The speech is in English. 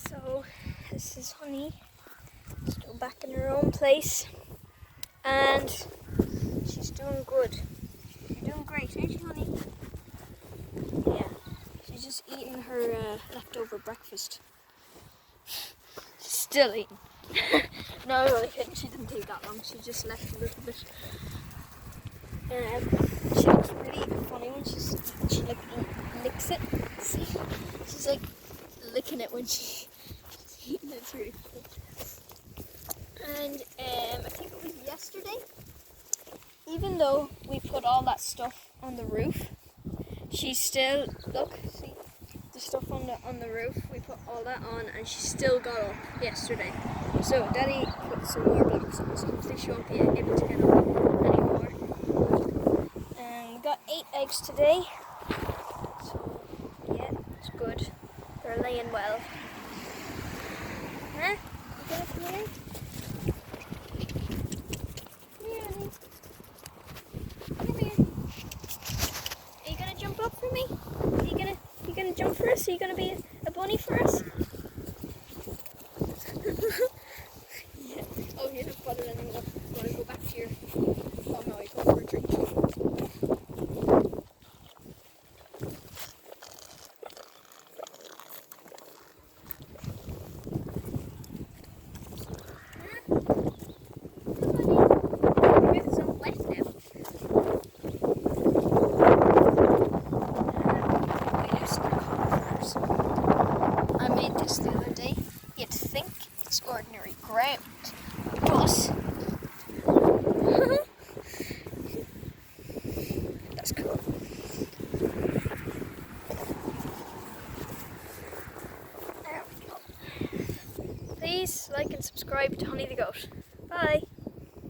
So this is Honey, still back in her own place, and she's doing good. You're doing great, ain't you, Honey? Yeah, she's just eating her leftover breakfast. She's still eating. No, I really didn't. She didn't take that long. She just left a little bit. She looks really funny when she like licks it. See, she's like licking it when she's eating it. It's really cool. And I think it was yesterday. Even though we put all that stuff on the roof, she still see the stuff on the roof. We put all that on, and she still got up yesterday. So Daddy put some more blocks on, so hopefully she won't be able to get up anymore. And we got 8 eggs today. So yeah, it's good. They're laying well. Huh? You gonna come here? Come here, honey. Come here. Are you gonna jump up for me? Are you gonna jump for us? Are you gonna be a bunny for us? Yeah. Oh, you're not bothered anymore. You wanna go back to your... Oh no, you're going for a drink. I made this the other day. You'd think it's ordinary ground, but that's cool. There we go. Please like and subscribe to Honey the Goat. Bye.